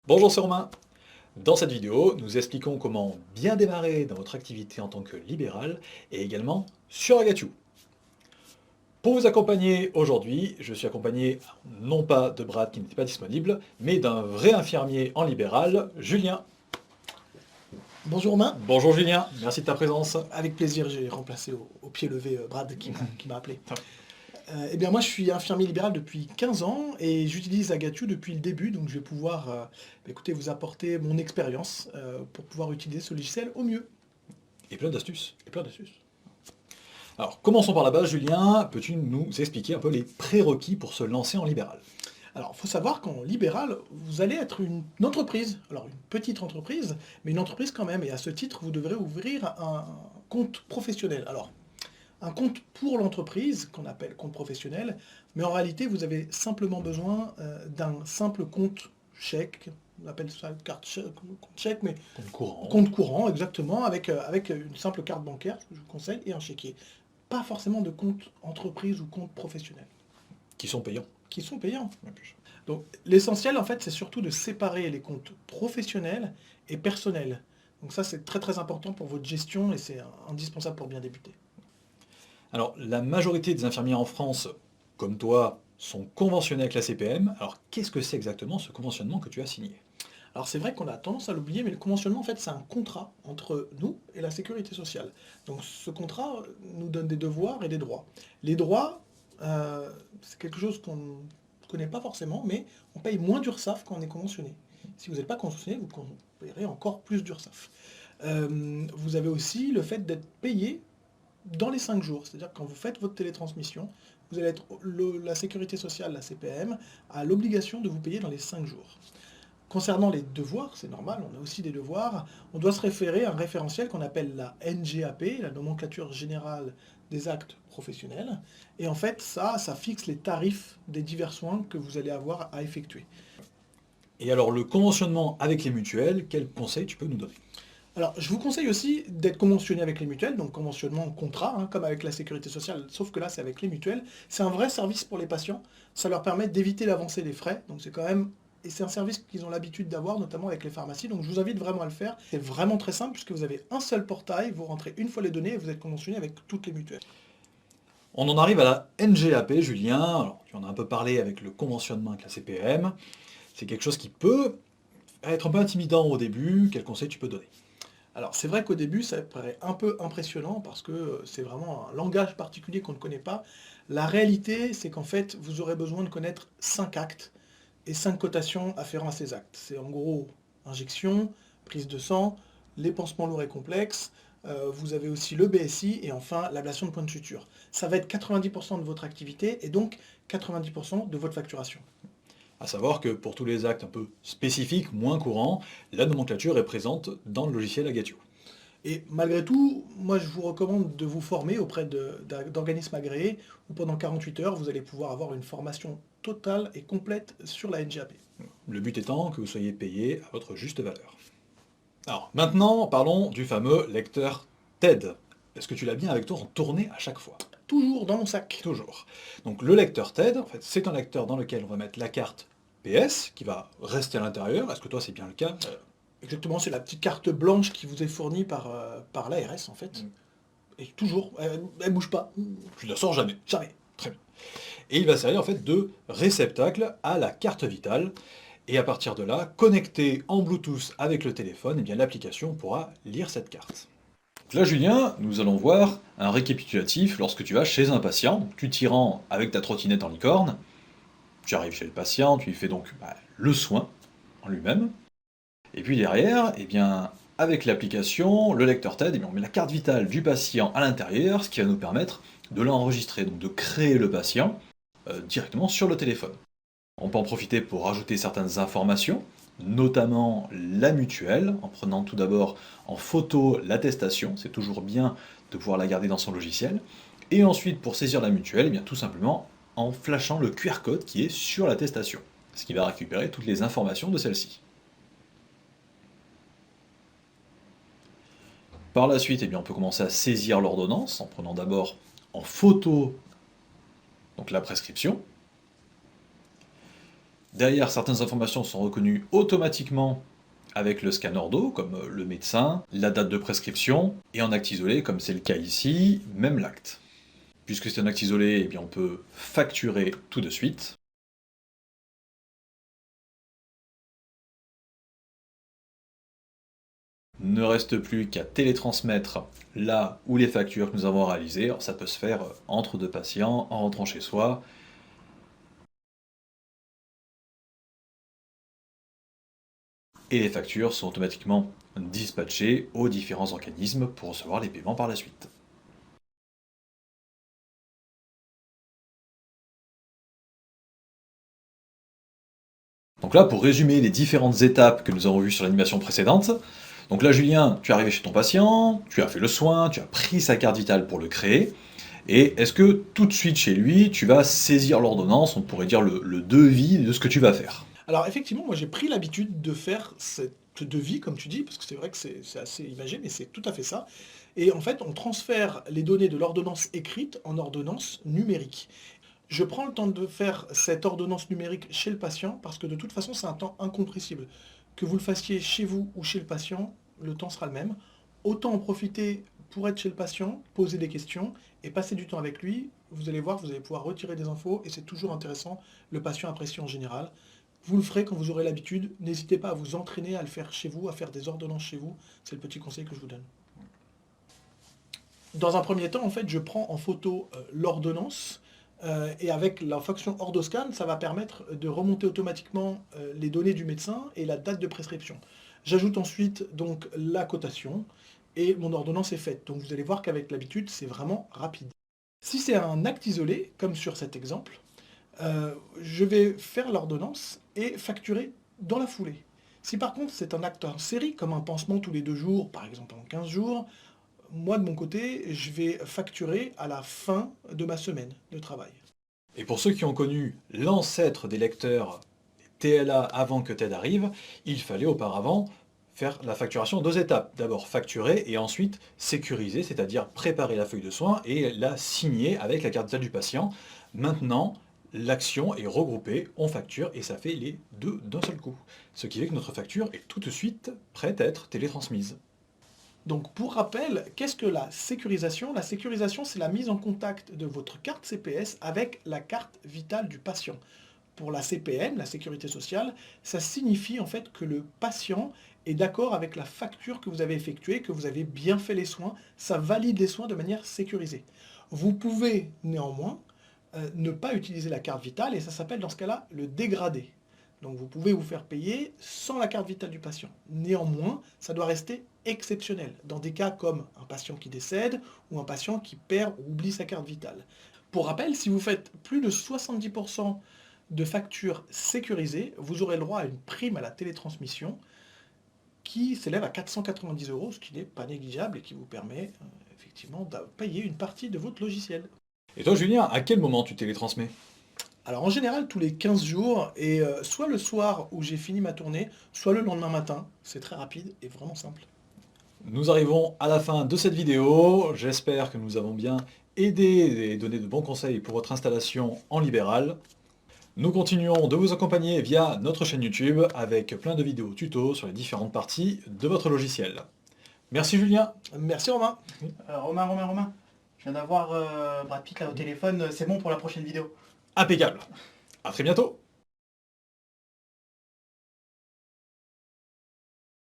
Bonjour, c'est Romain. Dans cette vidéo, nous expliquons comment bien démarrer dans votre activité en tant que libéral et également sur Agatiu. Pour vous accompagner aujourd'hui, je suis accompagné non pas de Brad qui n'était pas disponible, mais d'un vrai infirmier en libéral, Julien. Bonjour Romain, Bonjour Julien, merci de ta présence. avec plaisir, j'ai remplacé au pied levé Brad qui m'a appelé. Eh bien moi je suis infirmier libéral depuis 15 ans et j'utilise Agatiu depuis le début, donc je vais pouvoir écoutez, vous apporter mon expérience pour pouvoir utiliser ce logiciel au mieux. Et plein d'astuces. Et plein d'astuces. Alors, commençons par la base, Julien. Peux-tu nous expliquer un peu les prérequis pour se lancer en libéral? Alors il faut savoir qu'en libéral, vous allez être une entreprise, alors une petite entreprise, mais une entreprise quand même, et à ce titre vous devrez ouvrir un compte professionnel. Alors un compte pour l'entreprise, qu'on appelle compte professionnel, mais en réalité, vous avez simplement besoin d'un simple compte chèque, on appelle ça carte chèque, compte chèque, mais Compte courant. compte courant, exactement, avec une simple carte bancaire, que je vous conseille, et un chéquier. Pas forcément de compte entreprise ou compte professionnel, Qui sont payants. qui sont payants. Donc l'essentiel, en fait, c'est surtout de séparer les comptes professionnels et personnels. Donc ça, c'est très très important pour votre gestion et c'est indispensable pour bien débuter. Alors, la majorité des infirmiers en France, comme toi, sont conventionnés avec la CPM. Alors, qu'est-ce que c'est exactement ce conventionnement que tu as signé? Alors c'est vrai qu'on a tendance à l'oublier, mais le conventionnement, en fait, c'est un contrat entre nous et la sécurité sociale. Donc ce contrat nous donne des devoirs et des droits. Les droits, c'est quelque chose qu'on ne connaît pas forcément, mais on paye moins d'URSSAF quand on est conventionné. Si vous n'êtes pas conventionné, vous payerez encore plus d'URSSAF. Vous avez aussi le fait d'être payé dans les 5 jours. C'est-à-dire que quand vous faites votre télétransmission, vous allez être, la sécurité sociale, la CPM, a l'obligation de vous payer dans les 5 jours. Concernant les devoirs, c'est normal, on a aussi des devoirs, on doit se référer à un référentiel qu'on appelle la NGAP, la nomenclature générale des actes professionnels. Et en fait, ça fixe les tarifs des divers soins que vous allez avoir à effectuer. Et alors, le conventionnement avec les mutuelles, quels conseils tu peux nous donner? Alors, je vous conseille aussi d'être conventionné avec les mutuelles, donc conventionnement en contrat, hein, comme avec la sécurité sociale, sauf que là, c'est avec les mutuelles. C'est un vrai service pour les patients, ça leur permet d'éviter l'avancée des frais, donc c'est quand même... Et c'est un service qu'ils ont l'habitude d'avoir, notamment avec les pharmacies, donc je vous invite vraiment à le faire. C'est vraiment très simple, puisque vous avez un seul portail, vous rentrez une fois les données et vous êtes conventionné avec toutes les mutuelles. On en arrive à la NGAP, Julien. Alors, tu en as un peu parlé avec le conventionnement avec la CPM. C'est quelque chose qui peut être un peu intimidant au début. Quels conseils tu peux donner? Alors c'est vrai qu'au début, ça paraît un peu impressionnant, parce que c'est vraiment un langage particulier qu'on ne connaît pas. La réalité, c'est qu'en fait, vous aurez besoin de connaître 5 actes, et 5 cotations afférents à ces actes. C'est en gros injection, prise de sang, les pansements lourds et complexes, vous avez aussi le BSI et enfin l'ablation de point de suture. Ça va être 90% de votre activité et donc 90% de votre facturation. À savoir que pour tous les actes un peu spécifiques, moins courants, la nomenclature est présente dans le logiciel Agatio. Et malgré tout, moi je vous recommande de vous former auprès d'organismes agréés où pendant 48 heures, vous allez pouvoir avoir une formation totale et complète sur la NGAP. Le but étant que vous soyez payé à votre juste valeur. Alors, maintenant, parlons du fameux lecteur TED. Est-ce que tu l'as bien avec toi en tournée à chaque fois? Toujours dans mon sac. Toujours. Donc le lecteur TED, en fait, c'est un lecteur dans lequel on va mettre la carte PS, qui va rester à l'intérieur. Est-ce que toi, c'est bien le cas? Exactement, c'est la petite carte blanche qui vous est fournie par l'ARS en fait. Et toujours, elle bouge pas. Tu ne la sors jamais. Jamais. Très bien. Et il va servir en fait de réceptacle à la carte vitale. Et à partir de là, connecté en Bluetooth avec le téléphone, eh bien l'application pourra lire cette carte. Donc là, Julien, nous allons voir un récapitulatif lorsque tu vas chez un patient. Tu t'y rends avec ta trottinette en licorne. Tu arrives chez le patient, tu lui fais donc le soin en lui-même. Et puis derrière, eh bien, avec l'application, le lecteur TED, eh bien, on met la carte vitale du patient à l'intérieur, ce qui va nous permettre de l'enregistrer, donc de créer le patient directement sur le téléphone. On peut en profiter pour rajouter certaines informations, notamment la mutuelle, en prenant tout d'abord en photo l'attestation, c'est toujours bien de pouvoir la garder dans son logiciel, et ensuite pour saisir la mutuelle, eh bien, tout simplement en flashant le QR code qui est sur l'attestation, ce qui va récupérer toutes les informations de celle-ci. Par la suite, eh bien, on peut commencer à saisir l'ordonnance en prenant d'abord en photo donc la prescription. Derrière, certaines informations sont reconnues automatiquement avec le scanner d'eau, comme le médecin, la date de prescription, et en acte isolé, comme c'est le cas ici, même l'acte. Puisque c'est un acte isolé, eh bien on peut facturer tout de suite. Ne reste plus qu'à télétransmettre là où les factures que nous avons réalisées. Alors ça peut se faire entre deux patients, en rentrant chez soi. Et les factures sont automatiquement dispatchées aux différents organismes pour recevoir les paiements par la suite. Donc là, pour résumer les différentes étapes que nous avons vues sur l'animation précédente, donc là, Julien, tu es arrivé chez ton patient, tu as fait le soin, tu as pris sa carte vitale pour le créer, et est-ce que tout de suite chez lui, tu vas saisir l'ordonnance, on pourrait dire le devis de ce que tu vas faire? Alors effectivement, moi j'ai pris l'habitude de faire cette devis, comme tu dis, parce que c'est vrai que c'est assez imagé, mais c'est tout à fait ça. Et en fait, on transfère les données de l'ordonnance écrite en ordonnance numérique. Je prends le temps de faire cette ordonnance numérique chez le patient, parce que de toute façon, c'est un temps incompressible. Que vous le fassiez chez vous ou chez le patient, le temps sera le même. Autant en profiter pour être chez le patient, poser des questions et passer du temps avec lui. Vous allez voir, vous allez pouvoir retirer des infos et c'est toujours intéressant. Le patient apprécie en général. Vous le ferez quand vous aurez l'habitude. N'hésitez pas à vous entraîner à le faire chez vous, à faire des ordonnances chez vous. C'est le petit conseil que je vous donne. Dans un premier temps, en fait, je prends en photo l'ordonnance et avec la fonction OrdoScan, ça va permettre de remonter automatiquement les données du médecin et la date de prescription. J'ajoute ensuite donc la cotation et mon ordonnance est faite. Donc vous allez voir qu'avec l'habitude, c'est vraiment rapide. Si c'est un acte isolé, comme sur cet exemple, je vais faire l'ordonnance et facturer dans la foulée. Si par contre c'est un acte en série, comme un pansement tous les 2 jours, par exemple en 15 jours, moi de mon côté, je vais facturer à la fin de ma semaine de travail. Et pour ceux qui ont connu l'ancêtre des lecteurs TLA avant que TED arrive, il fallait auparavant faire la facturation en 2 étapes. D'abord facturer et ensuite sécuriser, c'est-à-dire préparer la feuille de soins et la signer avec la carte vitale du patient. Maintenant, l'action est regroupée, on facture et ça fait les deux d'un seul coup. Ce qui fait que notre facture est tout de suite prête à être télétransmise. Donc pour rappel, qu'est-ce que la sécurisation? La sécurisation, c'est la mise en contact de votre carte CPS avec la carte vitale du patient. Pour la CPM, la sécurité sociale, ça signifie en fait que le patient est d'accord avec la facture que vous avez effectuée, que vous avez bien fait les soins, ça valide les soins de manière sécurisée. Vous pouvez néanmoins ne pas utiliser la carte vitale et ça s'appelle dans ce cas-là le dégradé. Donc vous pouvez vous faire payer sans la carte vitale du patient. Néanmoins, ça doit rester exceptionnel, dans des cas comme un patient qui décède ou un patient qui perd ou oublie sa carte vitale. Pour rappel, si vous faites plus de 70% de factures sécurisées, vous aurez le droit à une prime à la télétransmission qui s'élève à 490 €, ce qui n'est pas négligeable et qui vous permet effectivement de payer une partie de votre logiciel. Et toi Julien, à quel moment tu télétransmets? Alors en général, tous les 15 jours, et soit le soir où j'ai fini ma tournée, soit le lendemain matin. C'est très rapide et vraiment simple. Nous arrivons à la fin de cette vidéo. J'espère que nous avons bien aidé et donné de bons conseils pour votre installation en libéral. Nous continuons de vous accompagner via notre chaîne YouTube avec plein de vidéos tutos sur les différentes parties de votre logiciel. Merci Julien. Merci Romain. Romain. Je viens d'avoir Brad Pitt là au téléphone, c'est bon pour la prochaine vidéo. Impeccable. À très bientôt.